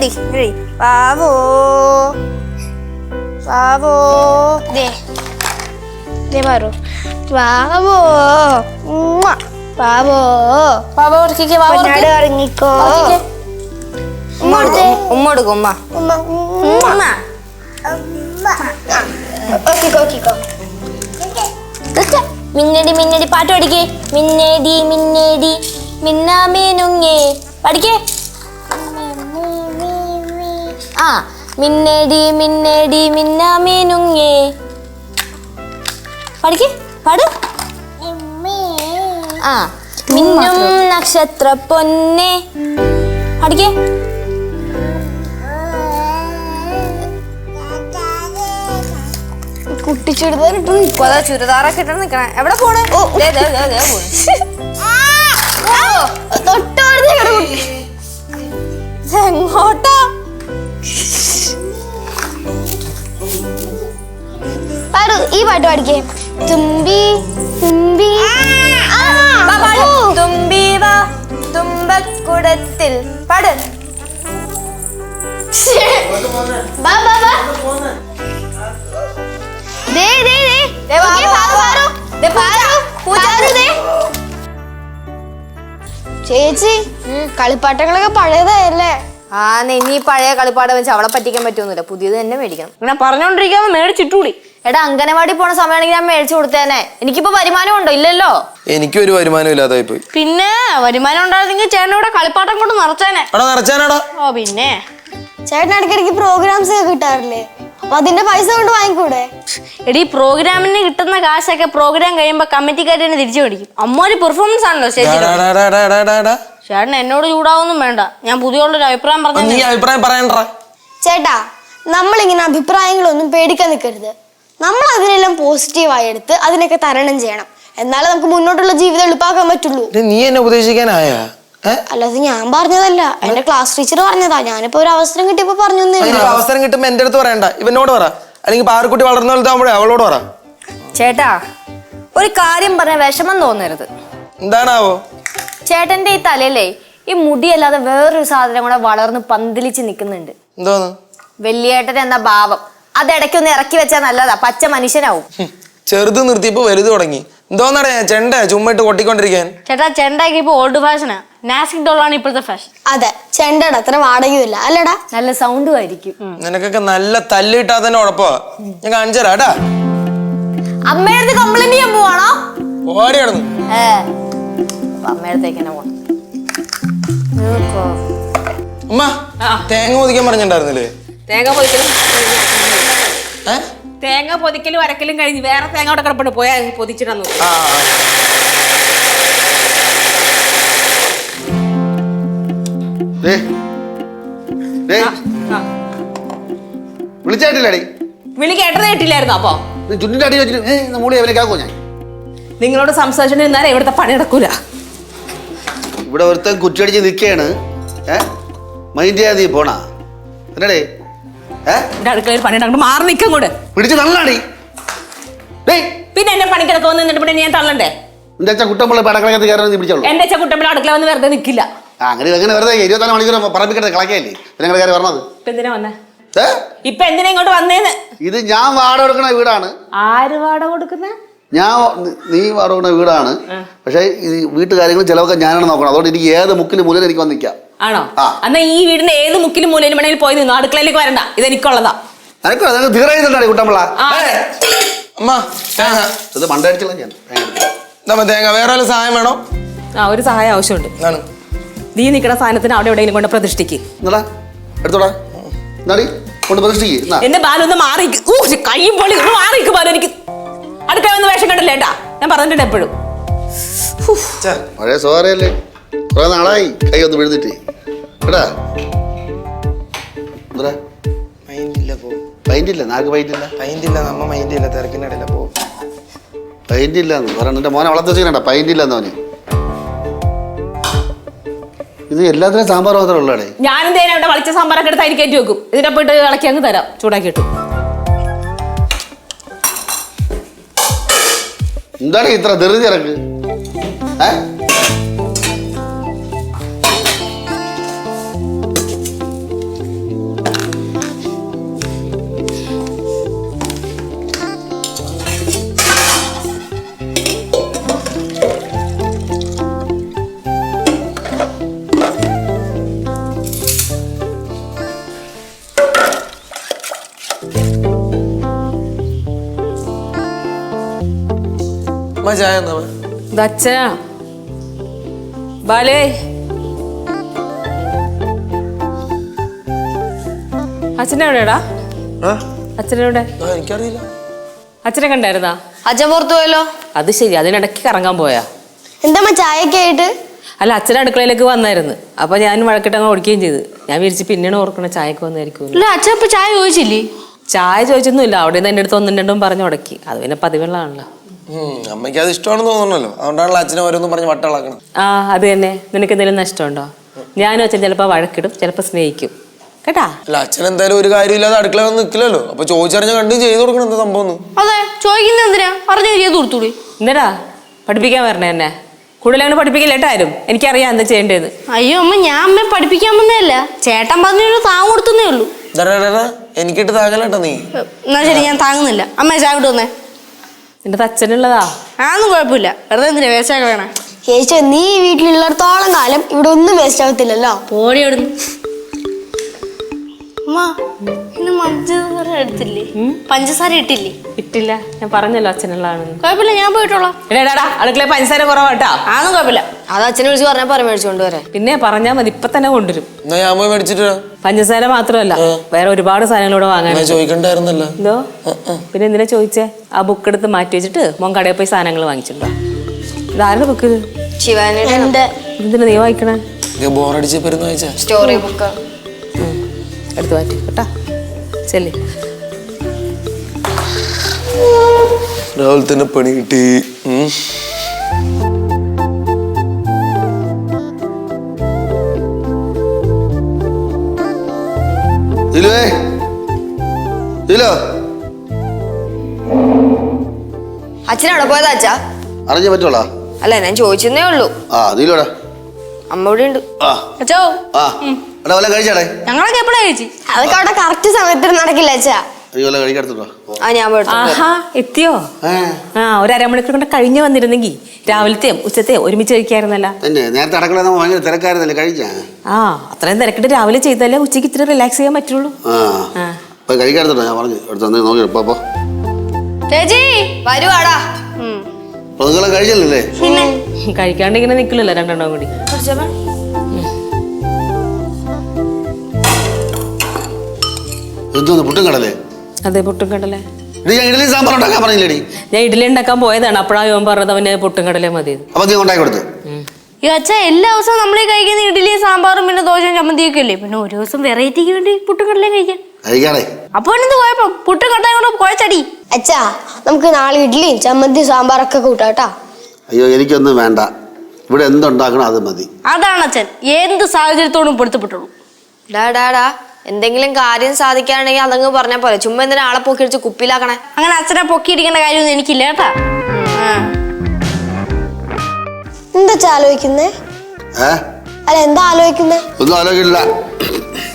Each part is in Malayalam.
പാടി വാവോ വാവോ മാറോ വാവോ വാവോ വാവോ ഇറങ്ങിക്കോ ഉമ്മ കൊടുക്കും ഉമ്മ മിന്നടി മിന്നടി പാട്ട് പഠിക്കേ മിന്നടി മിന്നടി മിന്നാമേനുങ്ങേ പഠിക്കേ ആ മിന്നടി മിന്നടി മിന്നാമേനുങ്ങേ പഠിക്കേ പാട് ആ മിന്നും നക്ഷത്ര പൊന്നെ പഠിക്കേ കുട്ടി ചുരിദാർ ചുരിദാറൊക്കെ ഇട്ട് നിക്കണേ എവിടെ പോണേ എങ്ങോട്ടാ പാടു ഈ പാട്ട് പാടിക്കേ തുമ്പി തുമ്പി തുമ്പി വാ തുമ്പക്കുടത്തിൽ പാട് ചേച്ചി കളിപ്പാട്ടങ്ങളൊക്കെ പഴയതായല്ലേ ആ നീ പഴയ കളിപ്പാട്ടം വെച്ച് അവളെ പറ്റിക്കാൻ പറ്റുന്നില്ല പുതിയത് തന്നെ മേടിക്കണം ഞാൻ പറഞ്ഞോണ്ടിരിക്കാമോ മേടിച്ചിട്ടൂടി എടാ അംഗനവാടി പോണ സമയമാണെങ്കിൽ ഞാൻ മേടിച്ചു കൊടുത്തേനെ എനിക്കിപ്പോ വരുമാനം ഉണ്ടോ ഇല്ലല്ലോ എനിക്കൊരു വരുമാനം ഇല്ലാതായി പോയി പിന്നെ വരുമാനം ഉണ്ടായിരുന്നെങ്കിൽ ചേട്ടനോടെ കളിപ്പാട്ടം കൊണ്ട് നിറച്ചേനെ ഓ പിന്നെ ചേട്ടൻ ഇടയ്ക്കിടയ്ക്ക് പ്രോഗ്രാംസ് ഒക്കെ കിട്ടാറില്ലേ അപ്പൊ അതിന്റെ പൈസ കൊണ്ട് വാങ്ങിക്കൂടെ എടീ പ്രോഗ്രാമിന് കിട്ടുന്ന കാശൊക്കെ പ്രോഗ്രാം കഴിയുമ്പോ കമ്മിറ്റിക്കാർ തന്നെ തിരിച്ചു മേടിക്കും അമ്മൊരു പെർഫോമൻസ് ആണല്ലോ ചേട്ടൻ എന്നോട് ചൂടാവൊന്നും വേണ്ട ഞാൻ പുതിയുള്ളൊരു അഭിപ്രായം പറഞ്ഞു ചേട്ടാ നമ്മളിങ്ങനെ അഭിപ്രായങ്ങളൊന്നും പേടിക്കാൻ നിൽക്കരുത് നമ്മൾ അതിനെല്ലാം പോസിറ്റീവായി എടുത്ത് അതിനൊക്കെ തരണം ചെയ്യണം എന്നാലേ നമുക്ക് മുന്നോട്ടുള്ള ജീവിതം എളുപ്പാക്കാൻ പറ്റുള്ളൂ നീ എന്നെ ഉപദേശിക്കാനായ അല്ലാതെ ഞാൻ പറഞ്ഞതല്ല എന്റെ ക്ലാസ് ടീച്ചർ പറഞ്ഞതാ ഞാനിപ്പോ ഒരു അവസരം കിട്ടിയപ്പോ പറഞ്ഞു അവസരം കിട്ടുമ്പോ എന്റെ അടുത്ത് പറയണ്ട ഇവനോട് പറ അല്ലെങ്കിൽ പാറക്കുട്ടി വളർന്നു വലുതാകുമ്പോഴേ അവളോട് പറ ചേട്ടാ ഒരു കാര്യം പറഞ്ഞ വിഷമം തോന്നരുത് എന്താണാവോ ചേട്ടന്റെ ഈ തലയിലേ ഈ മുടിയല്ലാതെ വേറൊരു സാധനം കൂടെ വളർന്ന് പന്തലിച്ച് നിൽക്കുന്നുണ്ട് എന്തോന്ന് വലിയേട്ടൻ എന്ന ഭാവം അത് ഇടയ്ക്കൊന്ന് ഇറക്കി വെച്ചാൽ നല്ലതാ പച്ച മനുഷ്യനാവും ചെറുത് നിർത്തിയപ്പോ വലുത് തുടങ്ങി എന്തോന്നടേ ചെണ്ട ചുമ്മിട്ട് കൊട്ടിക്കൊണ്ടിരിക്കാൻ ചേട്ടാ ചെണ്ടയ്ക്ക് ഇപ്പൊ ഓൾഡ് ഫാഷനാ നാസിക് ഡോളാണ് ഇപ്പോഴത്തെ ഫാഷൻ അതെ ചെണ്ടയുടെ അത്ര വാടകയുമില്ല അല്ലടാ നല്ല സൗണ്ടും ആയിരിക്കും നിനക്കൊക്കെ നല്ല തല്ലിട്ടാ തന്നെ ഉഴപ്പാ ഞാൻ കാണിച്ചു തരാട്ടാ അമ്മയുടെ കംപ്ലൈന്റ് ചെയ്യാൻ പോവാണോ ഓടിയായിരുന്നു അമ്മയടുത്തേക്ക് തന്നെ പോണം അമ്മ തേങ്ങ പൊതിക്കാൻ പറഞ്ഞിട്ടുണ്ടായിരുന്നില്ലേ തേങ്ങ പൊതിക്കലും അരക്കലും കഴിഞ്ഞ് വേറെ തേങ്ങ അവിടെ കിടപ്പുണ്ട് പോയാ പൊതിച്ചിടന്നു വിളിച്ചായിട്ടില്ലടി വിളി കേട്ടത് കേട്ടില്ലായിരുന്നു അപ്പൊ ചുണ്ടിന്റെ അടി വെച്ചിട്ട് മൂളി അവനേക്കാക്കോ ഞാൻ നിങ്ങളോട് സംസാരിച്ചിരുന്നാലേ ഇവിടുത്തെ പണി നടക്കൂല ഇവിടെ ഒരുത്തൻ കുറ്റിയടിച്ച് നിൽക്കുകയാണ് മൈൻഡ് ചെയ്യാതെ നീ പോണാ എന്നടേ എന്റെ അടുക്കളയിൽ പണി നടക്കുമ്പോൾ മാറി നിൽക്കും കൂടെ പിടിച്ച് തള്ളാടി പിന്നെ എന്നെ പണിക്കിടക്ക് വന്ന് നിന്നിട്ട് പിന്നെ ഞാൻ തള്ളണ്ടേ എന്റെ അച്ഛൻ കുട്ടമ്പള പടക്കളക്കത്ത് കയറാൻ നീ പിടിച്ചോളൂ എന്റെ അച്ഛൻ കുട്ടമ്പള അടുക്കള വന്ന് വെറുതെ നിൽക്കില്ല അങ്ങനെ അങ്ങനെ വെറുതെ 24 മണിക്കൂർ പറമ്പിക്കട്ടെ കളക്കയല്ലേ പിന്നെ കയറി പറഞ്ഞത് എന്തിനാ വന്നേ ഇപ്പൊ എന്തിനാ ഇങ്ങോട്ട് വന്നേന്ന് ഇത് ഞാൻ വാടക കൊടുക്കണ വീടാണ് ആര് വാടക കൊടുക്കുന്ന നീ വാടക കൊടുക്കുന്ന വീടാണ് പക്ഷെ ഈ വീട്ടുകാര്യങ്ങൾ ചിലവൊക്കെ ഞാനാണ് നോക്കണം അതുകൊണ്ട് എനിക്ക് ഏത് മുക്കിലും മൂലം എനിക്ക് വന്നിക്കാം ആണോ എന്നാ ഈ വീടിന്റെ ഏത് മുക്കിലും മൂലയിലും വേണമെങ്കിൽ പോയി നിന്നു അടുക്കളയിലേക്ക് വരണ്ട ഇത് എനിക്കുള്ളതാ കുട്ടമ്പള ഇത് മണ്ടടിച്ചുള്ള ഞാൻ തേങ്ങ വേറെ സഹായം വേണോ ഒരു സഹായം ആവശ്യമുണ്ട് നീ നിൽക്കുന്ന സാധനത്തിന് അവിടെ എവിടെയെങ്കിലും കൊണ്ട് പ്രതിഷ്ഠിക്ക് എടുത്തോടാ കൊണ്ട് പ്രതിഷ്ഠിക്ക് എന്റെ ബാലൊന്ന് മാറിക്ക് കയ്യും പൊളി ഒന്ന് മാറിക്ക് ബാലു എനിക്ക് അടുക്കള വന്ന് വേഷം കണ്ടില്ലേട്ടാ ഞാൻ പറഞ്ഞിട്ടുണ്ട് എപ്പോഴും പഴയ സോറയല്ലേ കുറെ നാളായി കൈ ഒന്ന് വീഴ്ന്നിട്ട് കേട്ടാ പൈൻറ്റില്ല നാക്ക് പൈൻറ്റില്ല നമ്മ മൈൻഡില്ല തിരക്കിനിടയില്ല പോ പൈൻറ്റില്ല പറയാൻ എന്റെ മോനെ വളർത്തി വെച്ചിട്ടുണ്ട പൈൻറ്റില്ല എന്നവന് ഇത് എല്ലാത്തിനും സാമ്പാർ മാത്രമേ ഉള്ളേ ഞാനെന്തേലും അവിടെ വളിച്ച സാമ്പാറൊക്കെ എടുത്ത് അതിന് കയറ്റി വെക്കും ഇതിനെ പോയിട്ട് ഇളക്കി അങ്ങ് തരാം ചൂടാക്കിയിട്ട് എന്താണ് ഇത്ര ധൃതി ഇറക്ക് ചായ എന്നാ അച്ഛനാ ബാലേ അച്ഛനെവിടെടാ? അച്ഛനെവിടെ? എനിക്കറിയില്ല. അച്ഛനെ കണ്ടായിരുന്നാ? അച്ഛൻ പുറത്തു പോയല്ലോ. അത് ശരി, അതിനിടയ്ക്ക് കറങ്ങാൻ പോയാ? എന്താ ചായയൊക്കെ ആയിട്ട്? അല്ല, അച്ഛൻ അടുക്കളയിലേക്ക് വന്നായിരുന്നു. അപ്പൊ ഞാൻ വഴക്കിട്ട് അങ്ങ് ഓടിക്കുകയും ചെയ്തു. ഞാൻ വിരിച്ച് പിന്നെയാണ് ഓർക്കണ ചായക്ക് വന്നായിരിക്കും. അച്ഛൻ ഇപ്പൊ ചായ ചോദിച്ചില്ലേ? ചായ ചോദിച്ചൊന്നുമില്ല. അവിടെ നിന്ന് എൻ്റെ അടുത്ത് ഒന്നും രണ്ടും പറഞ്ഞു ഉടക്കി. അത് പിന്നെ പതിവുള്ളതാണല്ലോ. അമ്മയ്ക്ക് അത് ഇഷ്ടമാണെന്ന് തോന്നണല്ലോ, അതുകൊണ്ടാണല്ലോ അച്ഛനെ ഓരോന്നും പറഞ്ഞ് വട്ടളാക്കണം. ആ അത് തന്നെ. നിനക്ക് എന്തെങ്കിലും നഷ്ടമുണ്ടോ? ഞാനും അച്ഛൻ ചിലപ്പോൾ വഴക്കിടും, ചിലപ്പോൾ സ്നേഹിക്കും കേട്ടാ. അല്ല, അച്ഛൻ എന്തായാലും ഒരു കാര്യമില്ലാതെ അടുക്കള വന്ന് നിൽക്കില്ലല്ലോ. അപ്പൊ ചോദിച്ചറിഞ്ഞ കണ്ടു ചെയ്ത് കൊടുക്കണം. എന്താ സംഭവം? അതെ, ചോദിക്കുന്ന എന്തിനാ? പറഞ്ഞു ചെയ്ത് കൊടുത്തൂടി. എന്താ പഠിപ്പിക്കാൻ വരണേ എന്നെ? കൂടുതൽ അങ്ങനെ പഠിപ്പിക്കില്ലേട്ടാ ആരും. എനിക്കറിയാം എന്താ ചെയ്യേണ്ടത്. അയ്യോ അമ്മ, ഞാൻ അമ്മ പഠിപ്പിക്കാൻ വന്നതല്ല. ചേട്ടൻ പറഞ്ഞു താങ്ങ് കൊടുത്തേ ഉള്ളൂ. എനിക്കിട്ട് താങ്ങലട്ടോ നീ. എന്നാ ശരി, ഞാൻ താങ്ങുന്നില്ല. അമ്മ ചായ വിട്ട് വന്നേ. എന്റെ അച്ഛനുള്ളതാ. ആന്നും കുഴപ്പമില്ല. വെറുതെ എന്തിനാ വേസ്റ്റാക്കെ വേണേ? ചേച്ചി, നീ വീട്ടിലുള്ളിടത്തോളം കാലം ഇവിടെ ഒന്നും വേസ്റ്റ് ആവത്തില്ലല്ലോ. പോടി അവിടുന്ന്. അമ്മ, ഇന്ന് പഞ്ചസാര എടുത്തില്ലേ? പഞ്ചസാര ഇട്ടില്ലേ? ഇട്ടില്ല. ഞാൻ പറഞ്ഞല്ലോ അച്ഛനുള്ളതാണെന്ന്. കുഴപ്പമില്ല, ഞാൻ പോയിട്ടോളാം. എടാടാ, അടുക്കള പഞ്ചസാര കുറവാട്ടാ. ആന്നും കുഴപ്പമില്ല. അത് അച്ഛനെ വിളിച്ച് പറഞ്ഞാൽ പറ മേടിച്ചോണ്ട് വരാൻ. പിന്നെ പറഞ്ഞാൽ മതി, ഇപ്പൊ തന്നെ കൊണ്ടുവരും. എന്നാ ഞാൻ പോയി മേടിച്ചിട്ട് പഞ്ചസാര മാത്രമല്ല, വേറെ ഒരുപാട് സാധനങ്ങളൂടെ വാങ്ങാൻ. ചോദിക്കണ്ടായിരുന്നല്ലോ. എന്തോ? പിന്നെ എന്തിനാ ചോദിച്ചേ? ആ ബുക്ക് എടുത്ത് മാറ്റി വെച്ചിട്ട് മോൻ കടയിൽ പോയി സാധനങ്ങൾ വാങ്ങിച്ചിട്ടുണ്ടോ? ഇതാരുടെ ബുക്ക് ഇത്? ശിവാനിയുടെ. എന്തിനാ നീ വായിക്കണേ? ബോറടിച്ച് പെരുന്ന് വായിച്ചാ സ്റ്റോറി ബുക്ക് എടുത്ത് മാറ്റി കേട്ടാ. ചെല്ലി. രാവിലെ തന്നെ പണി കിട്ടി. അച്ഛനവിടെ പോയതാ അച്ഛാ? അറിഞ്ഞേ പറ്റുള്ള? അല്ല, ഞാൻ ചോദിച്ചെന്നേ ഉള്ളൂ. ആ നീലോടാ. അമ്മ ഇവിടെ ഉണ്ട്. അച്ഛോ, വല്ല കഴിച്ചാടേ? ഞങ്ങളൊക്കെ എപ്പോഴാ കഴിച്ചു? അതൊക്കെ അവിടെ കറക്റ്റ് സമയത്തിന് നടക്കില്ല അച്ഛാ. വല്ല കഴിക്കാടുത്തോ? ആ, ഞാൻ ആഹാ, എത്തിയോ? ആ, ഒരു അരമണിക്കൂർ കൊണ്ട് കഴിഞ്ഞു വന്നിരുന്നെങ്കിൽ രാവിലത്തെയും ഉച്ചത്തെയും ഒരുമിച്ച് കഴിക്കായിരുന്നല്ല. നേരത്തെ അടക്കള ഭയങ്കര തിരക്കായിരുന്നല്ലേ, കഴിച്ചാ? ആ, അത്രയും തിരക്കിട്ട് രാവിലെ ചെയ്താലേ ഉച്ചയ്ക്ക് ഇത്തിരി റിലാക്സ് ചെയ്യാൻ പറ്റുള്ളൂ. കഴിക്കാടുത്തോ? ഞാൻ പറഞ്ഞു എടുത്ത് നോക്കി ഇപ്പൊ ചേച്ചി വരുവാടാ. നിങ്ങളെ കഴിച്ചല്ലേ? കഴിക്കാണ്ട് ഇങ്ങനെ നിൽക്കില്ലല്ലോ രണ്ടെണ്ണം കൂടി. എന്തോന്ന് പുട്ടും കടലേ? അതെ, പുട്ടും കടലേ. ഞാൻ ഇഡലി സാമ്പാർ ഉണ്ടാക്കാൻ പറഞ്ഞില്ലേടി? ഞാൻ ഇഡലി ഉണ്ടാക്കാൻ പോയതാണ്. അപ്പോഴാണ് യോൻ പറഞ്ഞത് അവന് പുട്ടും കടലേ മതി. അപ്പൊ നീ ഉണ്ടാക്കി കൊടുത്തു? ഈ അച്ഛ എല്ലാ ദിവസവും നമ്മളീ കഴിക്കുന്ന ഇഡ്ഡലിയും സാമ്പാറും പിന്നെ ദോശയും ചമ്മന്തിയൊക്കെ അല്ലേ? പിന്നെ ഒരു ദിവസം വെറൈറ്റിക്ക് വേണ്ടി പുട്ടും കടലയും കഴിക്കാണേ. അപ്പൊ എന്ത് കുഴപ്പം? പുട്ടും കടലയും കൊണ്ട് കുഴച്ചടി. അച്ഛാ, നമുക്ക് നാളെ ഇഡ്ഡലിയും ചമ്മന്തി സാമ്പാറൊക്കെ കൂട്ടാട്ടാ. അയ്യോ, എനിക്കൊന്നും വേണ്ട. ഇവിടെ എന്തുണ്ടാക്കണം അത് മതി. അതാണ് അച്ഛൻ എന്ത് സാഹചര്യത്തോടും പൊരുത്തപ്പെട്ടുള്ളൂ. ഡാ, എന്തെങ്കിലും കാര്യം സാധിക്കാണെങ്കിൽ അതങ്ങ് പറഞ്ഞാ പോലെ. ചുമ്മാ എന്തിനാ ആളെ പൊക്കി അടിച്ച് കുപ്പിയിലാക്കണേ? അങ്ങനെ അച്ഛനെ പൊക്കിയിടിക്കേണ്ട കാര്യമൊന്നും എനിക്കില്ല കേട്ടാ. എന്താ ആലോചിക്കുന്നേ? അല്ല, എന്താ ആലോചിക്കുന്നേ? ഒന്നും ആലോചിക്കില്ല.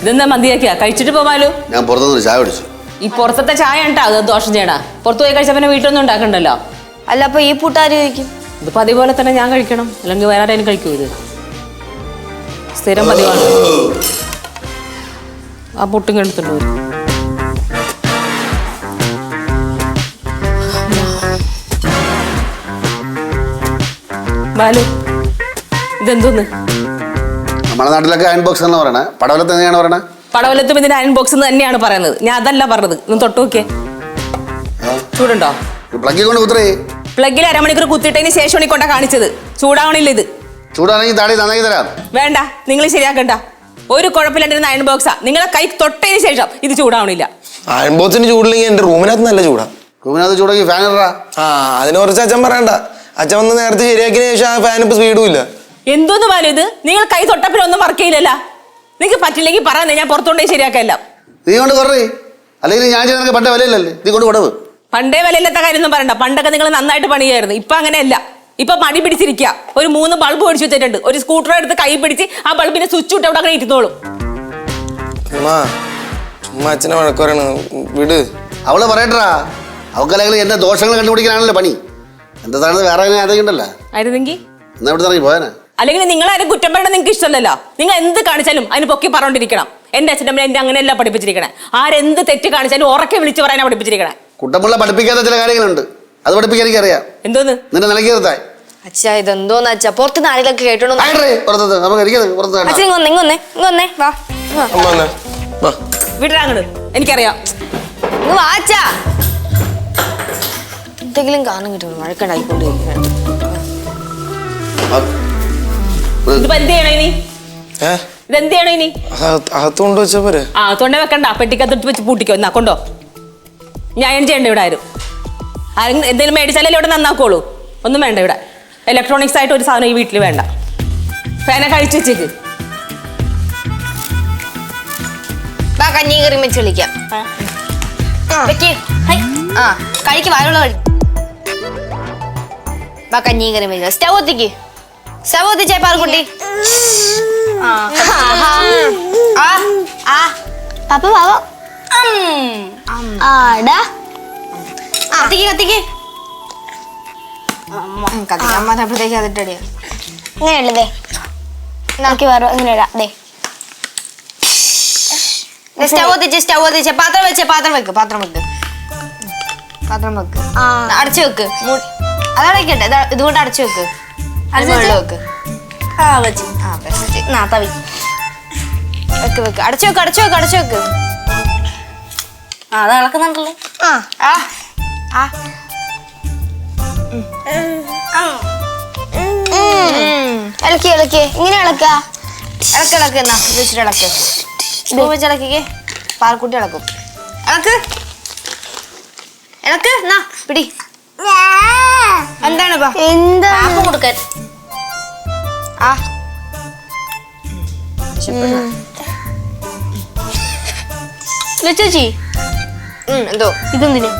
ഇതെന്താ മന്തിയാക്കിയാ? കഴിച്ചിട്ട് പോവാലോ. ഞാൻ പുറത്തുനിന്ന് ചായ കുടിച്ചു. ഈ പുറത്തത്തെ ചായ ഉണ്ടാ അത് ദോഷം ചെയ്യണ. പുറത്തു പോയി കഴിച്ചാൽ പിന്നെ വീട്ടിലൊന്നും ഉണ്ടാക്കണ്ടല്ലോ. അല്ല, അപ്പൊ ഈ പുട്ടാര് കഴിക്കും? ഇതിപ്പോ അതേപോലെ തന്നെ ഞാൻ കഴിക്കണം, അല്ലെങ്കിൽ വേറെ ആരെയും കഴിക്കൂ? ഇത് സ്ഥിരം പതിവാണ്. ആ പുട്ടും കെടുത്തുണ്ടോ? ബാലു, ഇതെന്തോന്ന്? നമ്മുടെ നാട്ടിലൊക്കെ അയൺ ബോക്സ് എന്ന് പറയണേ. പടവലത്ത് എങ്ങനെയാണ് പറയണേ? പടവലത്തും ഇതിന് അയൺ ബോക്സ് തന്നെയാണ് പറയുന്നത്. ഞാൻ അതല്ല പറഞ്ഞത്. ഒന്ന് തൊട്ട് നോക്കിയേ. ചൂടുണ്ടോ? പ്ലഗിൽ കൊണ്ട് കുത്തറേ. പ്ലഗിൽ അരമണിക്കൂർ കുത്തിയിട്ടതിന് ശേഷമാണ് കൊണ്ടാ കാണിച്ചത്. ചൂടാവണില്ല ഇത്. ചൂടാണെങ്കിൽ താടി നന്നാക്കി തരാം. വേണ്ട, നിങ്ങൾ ശരിയാക്കണ്ട. ഒരു കുഴപ്പമില്ലാണ്ടിരുന്ന അയൺ ബോക്സാ. നിങ്ങളെ കൈ തൊട്ടതിന് ശേഷം ഇത് ചൂടാവണില്ല. അയൺ ബോക്സിന് ചൂടില്ലെങ്കിൽ എന്റെ റൂമിനകത്ത് നല്ല ചൂടാ. റൂമിനകത്ത് ചൂടാക്കി ഫാൻ ഇടാ. അതിനെ കുറിച്ച് അച്ഛൻ പറയണ്ട. അച്ഛൻ വന്ന് നേരത്തെ ശരിയാക്കിയതിനു ശേഷം ആ ഫാൻ ഇപ്പൊ സ്പീഡും ഇല്ല. എന്തോന്ന് പാലും ഇത്? നിങ്ങൾ കൈ തൊട്ടപ്പിലൊന്നും വർക്ക് ചെയ്യില്ലല്ലോ. നിങ്ങൾക്ക് പറ്റില്ലെങ്കിൽ പറയാൻ ഞാൻ പുറത്തോണ്ടേ ശരിയാക്കല്ല. നീ കൊണ്ട് കുറേ. അല്ലെങ്കിൽ ഞാൻ ചെയ്ത പണ്ടേ വിലയില്ലല്ലേ? നീ കൊണ്ട് കൊടുവ്. പണ്ടേ വിലയില്ലാത്ത കാര്യമൊന്നും പറയണ്ട. പണ്ടൊക്കെ നിങ്ങൾ നന്നായിട്ട് പണിയായിരുന്നു. ഇപ്പൊ അങ്ങനെയല്ല. ഇപ്പൊ മടി പിടിച്ചിരിക്കുക. ഒരു 3 ബൾബ് മേടിച്ചു വെച്ചിട്ടുണ്ട്. ഒരു സ്കൂട്ടർ എടുത്ത് കൈ പിടിച്ച് ആ ബൾബിനെ സ്വിച്ച് ഇട്ട് അവിടെ അങ്ങനെ ഇരുന്നോളും. അച്ഛനെ വഴക്ക് പറയണ വിട്. അവള് പറയട്ടാ. അവക്കല്ലെങ്കിൽ എന്റെ ദോഷങ്ങൾ കണ്ടുപിടിക്കാനാണല്ലോ പണി. എന്താ സാധനം വേറെ ആരെങ്കിണ്ടല്ലോ ആയിരുന്നെങ്കിൽ എന്നാ ഇവിടെ ഇറങ്ങി പോയാനാ. അല്ലെങ്കിൽ നിങ്ങളാരും കുറ്റം പറയണ നിങ്ങൾക്ക് ഇഷ്ടമല്ലല്ലോ. നിങ്ങൾ എന്ത് കാണിച്ചാലും അതിന് പൊക്കി പറഞ്ഞോണ്ടിരിക്കണം. എന്റെ അച്ഛൻ്റെ അമ്മ എന്റെ അങ്ങനെയല്ല പഠിപ്പിച്ചിരിക്കണേ. ആരെന്ത് തെറ്റ് കാണിച്ചാലും ഉറക്കെ വിളിച്ച് പറയാനാ പഠിപ്പിച്ചിരിക്കണേ. കുട്ടമ്പിള്ള പഠിപ്പിക്കാത്ത ചില കാര്യങ്ങളുണ്ട്. അത് പഠിപ്പിക്കാൻ എനിക്കറിയാം. എന്തോന്ന് നിന്റെ നിലയ്ക്ക് നിർത്താൻ. അച്ഛാ ഇതെന്തോന്ന് അച്ഛാ പുറത്തുനിന്ന് ആരെങ്കിലൊക്കെ കേട്ടോണ്ട് പുറത്ത് നമുക്ക് ഇരിക്കുന്നത് പുറത്ത് വേണ്ട. അച്ഛൻ ഇങ്ങൊന്നേ വാ അമ്മ വന്നേ. വാ. വിടരാങ്ങട്. എനിക്കറിയാം. ഇങ്ങ് വാ അച്ഛാ. എന്തെങ്കിലും കാരണം കിട്ടും വഴക്കുണ്ടായിക്കൊണ്ടിരിക്കുന്നുണ്ട്. ഇതിപ്പോ എന്ത് ചെയ്യണോ ഇനി? ഇതെന്ത് ചെയ്യണോ ഇനി? അകത്തോണ്ട് വെച്ചാ പോരെ? ആ തൊണ്ട വെക്കണ്ട, പെട്ടിക്കകത്തിട്ട് വെച്ച് പൂട്ടിക്കോ. എന്നാ കൊണ്ടോ. ഞാൻ ചെയ്യണ്ട ഇവിടെ ആരും. എന്തെങ്കിലും മേടിച്ചാലല്ലേ ഇവിടെ നന്നാക്കോളൂ. ഒന്നും വേണ്ട ഇവിടെ. ഇലക്ട്രോണിക്സ് ആയിട്ട് ഒരു സാധനം ഈ വീട്ടിൽ വേണ്ട. ഫാനെ കഴിച്ചു വെച്ചേക്ക്. വാ കഞ്ഞി കറി വെച്ച് കളിക്കാം. കഴിക്ക് വായുള്ള കഴി. വാ കഞ്ഞി കറി വെച്ച് സ്റ്റവ് ഒത്തിച്ചേ പാൽക്കുട്ടി. പപ്പ പാവ ആടാ കത്തിക്ക് കത്തിക്കാൻ പറഞ്ഞപ്പോഴത്തേക്ക് അതിട്ടടിയാ. ഇങ്ങനെയുള്ളതേ നോക്കി വേറെ ഇങ്ങനെ ദേ സ്റ്റവ് ഒത്തിച്ച് പാത്രം വെക്ക് അടച്ചു വെക്ക്. അതടക്കട്ടെ, ഇതുകൊണ്ട് അടച്ചു വെക്ക്. വെള്ളം വെക്ക്. അടച്ചു വെക്ക്. അത് ഇളക്കുന്നുണ്ടല്ലോ. ഇളക്കി ഇങ്ങനെ ഇളക്ക എന്നാ വെച്ചിട്ട് ഇളക്കിക്കേ. പാൽക്കുട്ടി ഇളക്കും. ഇളക്ക് എന്നാ പിടി. എന്താണ് എന്താ കൊടുക്കാൻ? ചേച്ചി എന്തോ ഇതെന്തിനു?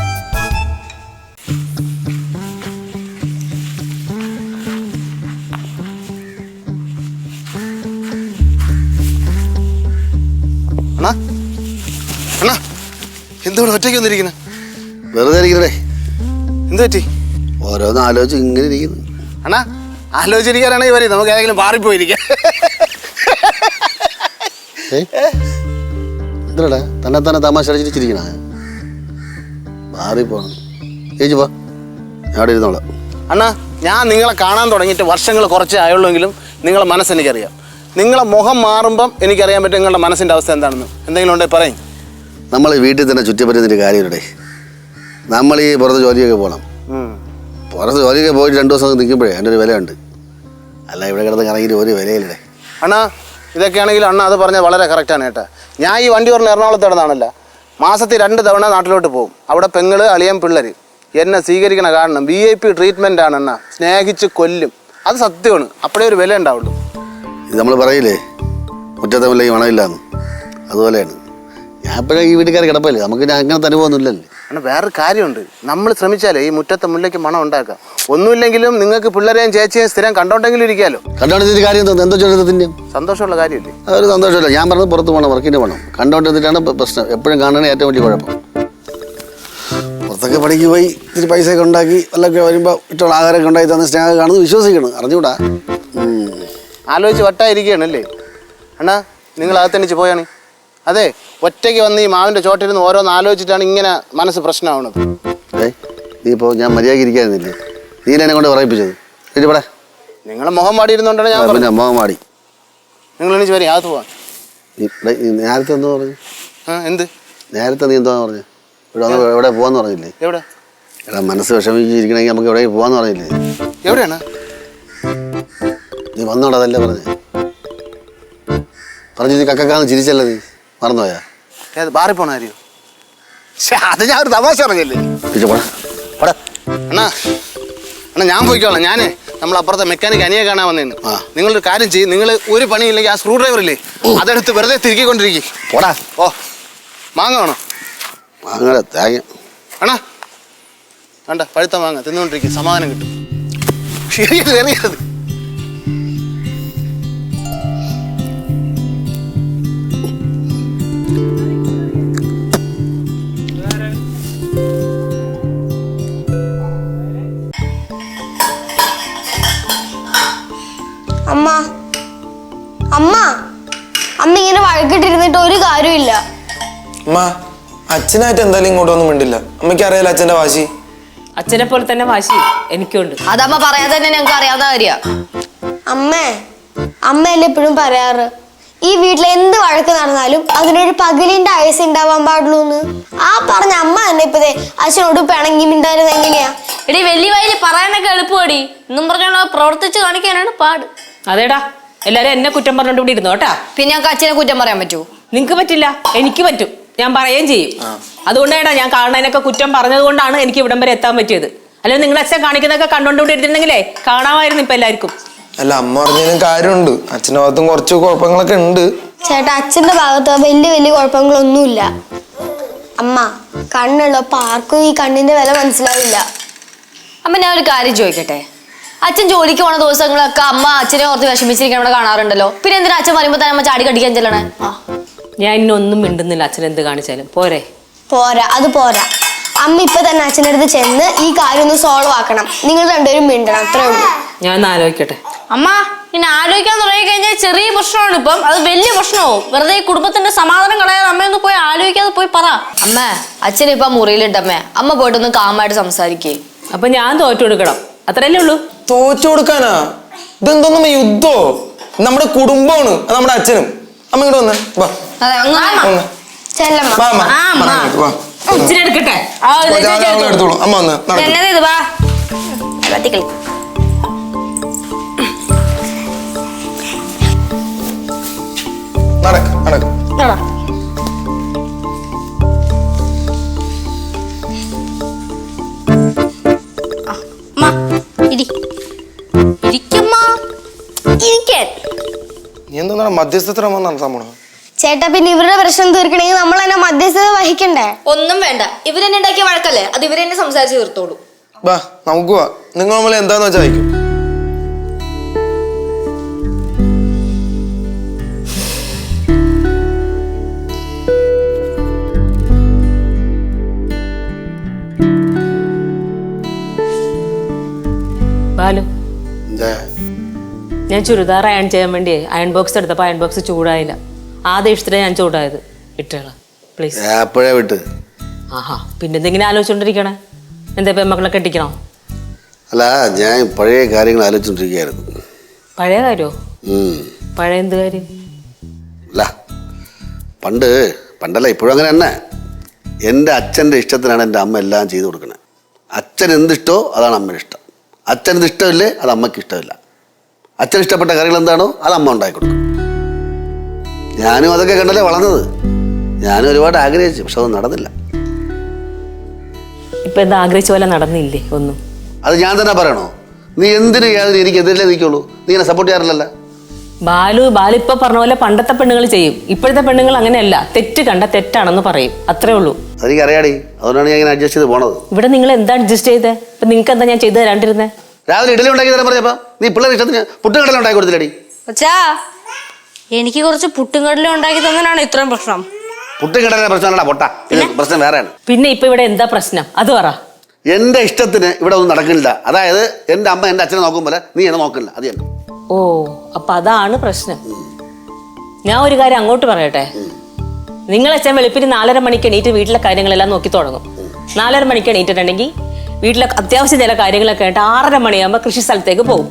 എന്തുകൊണ്ട് ഒറ്റയ്ക്ക് വന്നിരിക്കുന്നത്? വെറുതെ ഇരിക്കണേ. എന്ത് പറ്റി? ഓരോന്ന് ആലോചിച്ച് ഇങ്ങനെ ഇരിക്കുന്നു. അണ്ണാ ആലോചിച്ചിരിക്കാനാണെങ്കിൽ വരും, നമുക്ക് ഏതെങ്കിലും മാറിപ്പോയിരിക്കാം. എന്തിനാ തന്നെ തമാശ അടിച്ചിരിക്കണ? മാറിപ്പോണം. ചേച്ചി പോ, ഞാൻ അവിടെ ഇരുന്നോളാം. അണ്ണാ ഞാൻ നിങ്ങളെ കാണാൻ തുടങ്ങിയിട്ട് വർഷങ്ങൾ കുറച്ചേ ആയുള്ളൂവെങ്കിലും നിങ്ങളെ മനസ്സെനിക്കറിയാം. നിങ്ങളെ മുഖം മാറുമ്പം എനിക്കറിയാൻ പറ്റും നിങ്ങളുടെ മനസ്സിൻ്റെ അവസ്ഥ എന്താണെന്ന്. എന്തെങ്കിലും ഉണ്ടെങ്കിൽ പറയും. നമ്മൾ വീട്ടിൽ തന്നെ ചുറ്റിപ്പറ്റുന്നൊരു കാര്യമില്ലേ. നമ്മൾ ഈ പുറത്ത് ജോലിയൊക്കെ പോകണം. പുറത്ത് ജോലിയൊക്കെ പോയിട്ട് 2 ദിവസം നിൽക്കുമ്പോഴേ അതിൻ്റെ ഒരു വിലയുണ്ട്. അല്ല ഇവിടെ കിടന്ന് കറങ്ങിയിട്ട് ഒരു വിലയില്ലേ. അണ്ണാ ഇതൊക്കെയാണെങ്കിൽ അണ്ണ അത് പറഞ്ഞാൽ വളരെ കറക്റ്റാണ് കേട്ടോ. ഞാൻ ഈ വണ്ടി പറഞ്ഞ എറണാകുളത്ത് കിടന്നാണല്ല, മാസത്തിൽ 2 തവണ നാട്ടിലോട്ട് പോകും. അവിടെ പെങ്ങള് അളിയൻ പിള്ളേർ എന്നെ സ്വീകരിക്കണ കാരണം VIP ട്രീറ്റ്മെൻ്റ് ആണ് അണ്ണ. സ്നേഹിച്ച് കൊല്ലും. അത് സത്യമാണ്. അപ്പോഴേ ഒരു വില ഉണ്ടാവുള്ളൂ. ഇത് നമ്മൾ പറയില്ലേ മുറ്റത്തെ മുല്ലയ്ക്ക് മണമില്ലാന്ന്, അതുപോലെയാണ്. ഞാൻ ഇപ്പോഴേ ഈ വീട്ടുകാർ കിടപ്പല്ലേ, നമുക്ക് അങ്ങനത്തെ അനുഭവമൊന്നുമില്ലല്ലേ. അണ്ണാ വേറൊരു കാര്യമുണ്ട്. നമ്മൾ ശ്രമിച്ചാലേ ഈ മുറ്റത്തെ മുല്ലയ്ക്ക് മണം ഉണ്ടാക്കാം. ഒന്നുമില്ലെങ്കിലും നിങ്ങൾക്ക് പിള്ളേരെയും ചേച്ചിയും സ്ഥിരം കണ്ടോണ്ടെങ്കിലും ഇരിക്കാമല്ലോ. കണ്ടോണ്ടിരുന്നിട്ട് കാര്യം തോന്നുന്നു. എന്തോ ചോദ്യത്തിൻ്റെ സന്തോഷമുള്ള കാര്യമില്ലേ? അതൊരു സന്തോഷമില്ല. ഞാൻ പറഞ്ഞത് പുറത്ത് പോകണം, വർക്കിന് പോകണം. കണ്ടോണ്ടിരുന്നിട്ടാണ് പ്രശ്നം. എപ്പോഴും കാണണേ ഏറ്റവും വലിയ കുഴപ്പം. പുറത്തൊക്കെ പണിക്ക് പോയി ഇത്തിരി പൈസയൊക്കെ ഉണ്ടാക്കി വല്ലൊക്കെ വരുമ്പോൾ ഇഷ്ടമുള്ള ആഹാരമൊക്കെ ഉണ്ടായി തന്ന സ്നേഹം കാണുന്നത് വിശ്വസിക്കണം. അറിഞ്ഞൂടാ. ആലോചിച്ച് വട്ടായിരിക്കുകയാണല്ലേ അണ്ണാ. നിങ്ങൾ അകത്തണിച്ച് പോയാണ്. അതെ, ഒറ്റയ്ക്ക് വന്ന് ഈ മാവിൻ്റെ ചോട്ടിരുന്ന് ഓരോന്ന് ആലോചിച്ചിട്ടാണ് ഇങ്ങനെ മനസ്സ് പ്രശ്നമാവുന്നത്. നീ ഇപ്പോൾ ഞാൻ മര്യാദയ്ക്ക് ഇരിക്കാനില്ലേ? നീ എന്നെ കൊണ്ട് പറയിപ്പിച്ചത്. ഇവിടെ നിങ്ങളെ മുഖം മാടിയിരുന്നോണ്ടാണ് ഞാൻ പിന്നെ മുഖം മാടി. നിങ്ങൾ എണീച്ച് വരും, അകത്ത് പോവാൻ. നേരത്തെ എന്തോ പറഞ്ഞു? എന്ത് നേരത്തെ നീ എന്തോ പറഞ്ഞു? എവിടെ പോവാന്ന് പറഞ്ഞില്ലേ? എവിടെ? എടാ മനസ്സ് വിഷമിച്ചിരിക്കണമെങ്കിൽ നമുക്ക് എവിടെ പോവാന്ന് പറഞ്ഞില്ലേ? എവിടെയാണ്? നീ വന്നോടാ, അതല്ലേ പറഞ്ഞേ. പറഞ്ഞു നീ കക്കാന്ന് ചിരിച്ചല്ലേ, നീ മറന്നുപോയാ? ഏത് ബാറിൽ പോണ കാര്യോ? അത് ഞാൻ ഒരു തമാശ പറഞ്ഞല്ലേ. അണ്ണാ അണ്ണാ ഞാൻ പോയിക്കോളാം. ഞാനേ നമ്മളപ്പുറത്തെ മെക്കാനിക് അനിയെ കാണാൻ വന്നേന്ന്. നിങ്ങളൊരു കാര്യം ചെയ്യും. നിങ്ങൾ ഒരു പണിയില്ലെങ്കിൽ ആ സ്ക്രൂ ഡ്രൈവർ ഇല്ലേ, അതെടുത്ത് വെറുതെ തിരികൊണ്ടിരിക്കും. പോടാ. ഓ മാങ്ങ വേണോ? മാങ്ങ തേങ്ങ അണ്ണാ വേണ്ട, പഴുത്ത മാങ്ങ തിന്നുകൊണ്ടിരിക്കും, സമാധാനം കിട്ടും. ശരിയത് അമ്മ അമ്മ അമ്മ ഇങ്ങനെ വഴക്കിട്ടിരുന്നിട്ട് ഒരു കാര്യമില്ല. അമ്മ അച്ഛനായിട്ട് എന്തായാലും ഇങ്ങോട്ടൊന്നും മിണ്ടില്ല. അമ്മയ്ക്ക് അറിയാലോ അച്ഛൻ്റെ വാശി. അച്ഛനെ പോലെ തന്നെ വാശി എനിക്കുണ്ട്. അതമ്മ പറയാതെ തന്നെ ഞങ്ങൾക്ക് അറിയാവുന്ന കാര്യ. അമ്മയല്ലേ എപ്പോഴും പറയാറ് ഈ വീട്ടിൽ എന്ത് വഴക്ക് നടന്നാലും അതിനൊരു പകലിന്റെ ആയുസ് ഉണ്ടാവാൻ പാടുള്ളൂന്ന്. ആ പറഞ്ഞ അമ്മ തന്നെ ഇപ്പതേ അച്ഛനോട് പിണങ്ങി മിണ്ടായിരുന്നത് എങ്ങനെയാ? എടി വലിയ വയലിൽ പറയാനൊക്കെ എളുപ്പമടി, എന്നും പറഞ്ഞാൽ പ്രവർത്തിച്ച് കാണിക്കാനാണ് പാട്. അതേടാ, എല്ലാരും എന്നെ കുറ്റം പറഞ്ഞോണ്ട് ഇവിടെ ഇരുന്നു കേട്ടാ. പിന്നെ ഞങ്ങൾക്ക് അച്ഛനെ കുറ്റം പറയാൻ പറ്റുമോ? നിങ്ങക്ക് പറ്റില്ല, എനിക്ക് പറ്റും. ഞാൻ പറയുകയും ചെയ്യും. അതുകൊണ്ടാണ് ഞാൻ കാണാനൊക്കെ കുറ്റം പറഞ്ഞത് കൊണ്ടാണ് എനിക്ക് ഇവിടം വരെ എത്താൻ പറ്റിയത്. അല്ലെങ്കിൽ നിങ്ങളുടെ അച്ഛൻ കാണിക്കുന്നതൊക്കെ കണ്ടോണ്ട് ഇരുന്നിട്ടുണ്ടെങ്കിലേ കാണാമായിരുന്നു ഇപ്പൊ എല്ലാവർക്കും. അല്ല, അമ്മ പറഞ്ഞതിനും കാര്യമുണ്ട്. അച്ഛൻ്റെ ഭാഗത്തും കുറച്ച് കുഴപ്പങ്ങളൊക്കെ ഉണ്ട്. ചേട്ടാ, അച്ഛന്റെ ഭാഗത്ത് വലിയ വലിയ കുഴപ്പങ്ങളൊന്നുമില്ല. അമ്മ കണ്ണുള്ളപ്പോ ആർക്കും ഈ കണ്ണിന്റെ വില മനസ്സിലാവില്ല. അമ്മ ഞാൻ ഒരു കാര്യം ചോദിക്കട്ടെ, അച്ഛൻ ജോലിക്ക് പോണ ദിവസങ്ങളൊക്കെ അമ്മ അച്ഛനെ ഓർത്ത് വിഷമിച്ചിരിക്കാൻ ഇവിടെ കാണാറുണ്ടല്ലോ. പിന്നെ എന്തിനാ അച്ഛൻ പറയുമ്പോ തന്നെ അമ്മ ചാടി കടിക്കാൻ ചെല്ലണേ? ഞാൻ ഇന്നൊന്നും മിണ്ടുന്നില്ല. അച്ഛൻ എന്ത് കാണിച്ചാലും പോരെ? പോരാ, അത് പോരാ. അമ്മ ഇപ്പൊ തന്നെ അച്ഛൻ്റെ അടുത്ത് ചെന്ന് ഈ കാര്യം ഒന്ന് സോൾവ് ആക്കണം. നിങ്ങൾ രണ്ടുപേരും മിണ്ടണം, അത്രേ ഉള്ളൂ. ഞാൻ ഒന്ന് ആലോചിക്കട്ടെ. അമ്മ ഇനി ആലോചിക്കാൻ തുടങ്ങി കഴിഞ്ഞാൽ ചെറിയ പ്രശ്നമാണ്, ഇപ്പം അത് വലിയ പ്രശ്നമാവും. വെറുതെ ഈ കുടുംബത്തിന്റെ സമാധാനം കളയാതെ അമ്മയൊന്ന് പോയി ആലോചിക്കാതെ പോയി പറ. അമ്മ അച്ഛൻ ഇപ്പൊ മുറിയിലിട്ടമ്മേ, അമ്മ പോയിട്ടൊന്ന് കാമായിട്ട് സംസാരിക്കേ. അപ്പൊ ഞാൻ തോറ്റു കൊടുക്കണം, അത്രയല്ലേ ഉള്ളൂ. തോച്ചു കൊടുക്കാനാ? ഇതെന്തോന്നും യുദ്ധോ? നമ്മുടെ കുടുംബമാണ്, അത് നമ്മുടെ അച്ഛനും. അമ്മ ഇങ്ങോട്ട് വന്നേ, വാ. അതെ, വന്നേ. ചെല്ലമ്മ. വാ, അമ്മ. വാ. ഇച്ചിരി എടുക്കട്ടെ. ഞാൻ എടുത്തോളൂ. അമ്മ വന്ന് നടക്ക്. എന്നതേ ഇത് വാ കത്തിക്കളി. നടക്ക്, നടക്ക്. നീ എന്താ മധ്യസ്ഥത്തിന് നടത്താൻ പോണോ? ചേട്ടാ, പിന്നെ ഇവരുടെ പ്രശ്നം തീർക്കണമെങ്കിൽ നമ്മൾ തന്നെ മധ്യസ്ഥത വഹിക്കണ്ടേ? ഒന്നും വേണ്ട, ഇവരെന്നെ ഉണ്ടാക്കിയ വഴക്കല്ലേ, അത് ഇവരെന്നെ സംസാരിച്ച് തീർത്തോളൂ. വാ, നമുക്ക് വാ. നിങ്ങൾ നമ്മളെ എന്താന്ന് വെച്ചാൽ അയക്കും. ബാലു, എന്താ? ഞാൻ ചുരിദാർ അയൺ ചെയ്യാൻ വേണ്ടി അയൺ ബോക്സ് എടുത്തപ്പോൾ അയൺ ബോക്സ് ചൂടായില്ല. ആ ദേഷ്യത്തിലാണ് ഞാൻ ചൂടായത്. ഇട്ടേളാ പ്ലീസ്. എപ്പോഴേ വിട്ട്? ആഹാ, പിന്നെ എന്തെങ്കിലും ആലോചിച്ചോണ്ടിരിക്കണേ? എന്താ പെമ്മക്കളെ കെട്ടിക്കണോ? അല്ല, ഞാൻ പഴയ കാര്യങ്ങൾ ആലോചിച്ചോണ്ടിരിക്കുകയായിരുന്നു. പഴയ കാര്യമോ? പഴയ എന്ത് കാര്യം? അല്ല, പണ്ടല്ല, ഇപ്പോഴും അങ്ങനെ തന്നെ. എൻ്റെ അച്ഛൻ്റെ ഇഷ്ടത്തിനാണ് എൻ്റെ അമ്മ എല്ലാം ചെയ്തു കൊടുക്കുന്നത്. അച്ഛൻ എന്തിഷ്ടമോ അതാണ് അമ്മയുടെ ഇഷ്ടം. അച്ഛനത് ഇഷ്ടമില്ലേ അത് അമ്മയ്ക്ക് ഇഷ്ടമില്ല. അച്ഛൻ ഇഷ്ടപ്പെട്ട കറികൾ എന്താണോ അത് അമ്മ ഉണ്ടാക്കി കൊടുക്കും. ഞാനും അതൊക്കെ കണ്ടല്ലേ വളർന്നത്. ഞാനും ഒരുപാട് ആഗ്രഹിച്ചു, പക്ഷെ അത് നടന്നില്ല. ഇപ്പൊ എന്താ ആഗ്രഹിച്ച പോലെ നടന്നില്ലേ ഒന്നും? അത് ഞാൻ തന്നെ പറയണോ? നീ എന്തിനു യാതൊരു എനിക്ക് എതിരല്ലേ നിൽക്കുള്ളൂ? നീ എന്നെ സപ്പോർട്ട് ചെയ്യാറില്ലല്ലോ. ബാലു ഇപ്പൊ പറഞ്ഞ പോലെ പണ്ടത്തെ പെണ്ണുങ്ങൾ ചെയ്യും. ഇപ്പോഴത്തെ പെണ്ണുങ്ങൾ അങ്ങനെയല്ല. തെറ്റ് കണ്ട തെറ്റാണെന്ന് പറയും, അത്രേ ഉള്ളൂ. അതെനിക്ക് അറിയാടി, അതുകൊണ്ടാണ് ഞാൻ ഇങ്ങനെ അഡ്ജസ്റ്റ് ചെയ്ത് പോണത്. ഇവിടെ നിങ്ങൾ എന്താ അഡ്ജസ്റ്റ് ചെയ്തേ? ഇപ്പൊ നിങ്ങൾക്ക് എന്താ ഞാൻ ചെയ്ത് തരാണ്ടിരുന്നേ? രാവിലെ ഇഡലി ഉണ്ടാക്കി തരാൻ പറഞ്ഞപ്പോ നീ പിള്ളേർ ഇഷ്ടത്തിന് പുട്ടും കടല ഉണ്ടാക്കി കൊടുത്തില്ലടി. അച്ഛാ, എനിക്ക് കുറച്ച് പുട്ടും കടലും ഉണ്ടാക്കി തന്നതിനാണ് ഇത്രയും പ്രശ്നം. പുട്ടും കടല പ്രശ്നമല്ല പൊട്ട, ഇത് പ്രശ്നം വേറെയാണ്. പിന്നെ ഇപ്പൊ ഇവിടെ എന്താ പ്രശ്നം അത് പറ. എന്റെ ഇഷ്ടത്തിന് ഇവിടെ ഒന്നും നടക്കുന്നില്ല. അതായത് എന്റെ അമ്മ എന്റെ അച്ഛനെ നോക്കും പോലെ നീ എന്നെ നോക്കില്ല, അത് തന്നെ. ഓ, അപ്പൊ അതാണ് പ്രശ്നം. ഞാൻ ഒരു കാര്യം അങ്ങോട്ട് പറയട്ടെ. നിങ്ങളച്ഛൻ വെളുപ്പിന് 4:30 മണിക്ക് എണീറ്റ് വീട്ടിലെ കാര്യങ്ങളെല്ലാം നോക്കി തുടങ്ങും. 4:30 മണിക്ക് എണീറ്റിട്ടുണ്ടെങ്കിൽ വീട്ടിലെ അത്യാവശ്യം ചില കാര്യങ്ങളൊക്കെ ആയിട്ട് 6:30 മണിയാകുമ്പോൾ കൃഷി സ്ഥലത്തേക്ക് പോകും.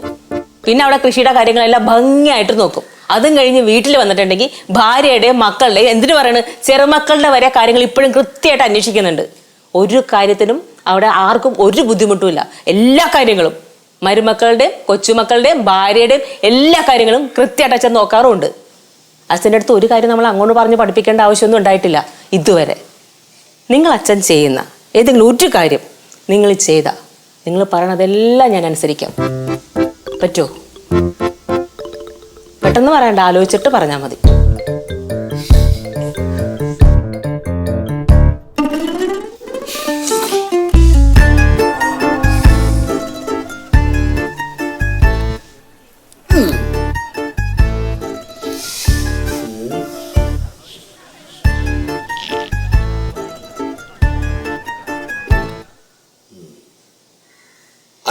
പിന്നെ അവിടെ കൃഷിയുടെ കാര്യങ്ങളെല്ലാം ഭംഗിയായിട്ട് നോക്കും. അതും കഴിഞ്ഞ് വീട്ടിൽ വന്നിട്ടുണ്ടെങ്കിൽ ഭാര്യയുടെയും മക്കളുടെയും, എന്തിനു പറയണത്, ചെറുമക്കളുടെ വരെ കാര്യങ്ങൾ ഇപ്പോഴും കൃത്യമായിട്ട് അന്വേഷിക്കുന്നുണ്ട്. ഒരു കാര്യത്തിനും അവിടെ ആർക്കും ഒരു ബുദ്ധിമുട്ടുമില്ല. എല്ലാ കാര്യങ്ങളും മരുമക്കളുടെയും കൊച്ചുമക്കളുടെയും ഭാര്യയുടെയും എല്ലാ കാര്യങ്ങളും കൃത്യമായിട്ട് അച്ഛൻ നോക്കാറുമുണ്ട്. അച്ഛൻ്റെ അടുത്ത് ഒരു കാര്യം നമ്മൾ അങ്ങോട്ട് പറഞ്ഞ് പഠിപ്പിക്കേണ്ട ആവശ്യമൊന്നും ഉണ്ടായിട്ടില്ല ഇതുവരെ. നിങ്ങൾ അച്ഛൻ ചെയ്യുന്ന ഏതെങ്കിലും ഒരു കാര്യം നിങ്ങൾ ചെയ്ത, നിങ്ങൾ പറയണതെല്ലാം ഞാൻ അനുസരിക്കാം. പറ്റുമോ? പെട്ടെന്ന് പറയണ്ട, ആലോചിച്ചിട്ട് പറഞ്ഞാൽ മതി.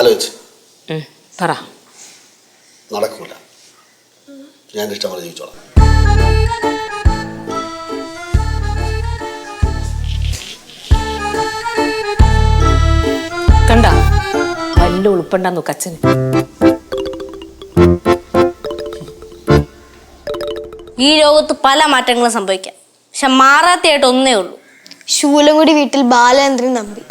ആലോചിച്ച് പറ. നടക്കൂല. ഞാൻ ഇഷ്ടം പോലെ ജീവിച്ചോളാം. കണ്ട ഉളുപ്പുണ്ടാന്ന് നോക്ക് അച്ഛന്. ഈ ലോകത്ത് പല മാറ്റങ്ങളും സംഭവിക്കാം, പക്ഷെ മാറാത്തയായിട്ട് ഒന്നേ ഉള്ളൂ. ശൂലംകുടി വീട്ടിൽ ബാലേന്ദ്രൻ നമ്പി.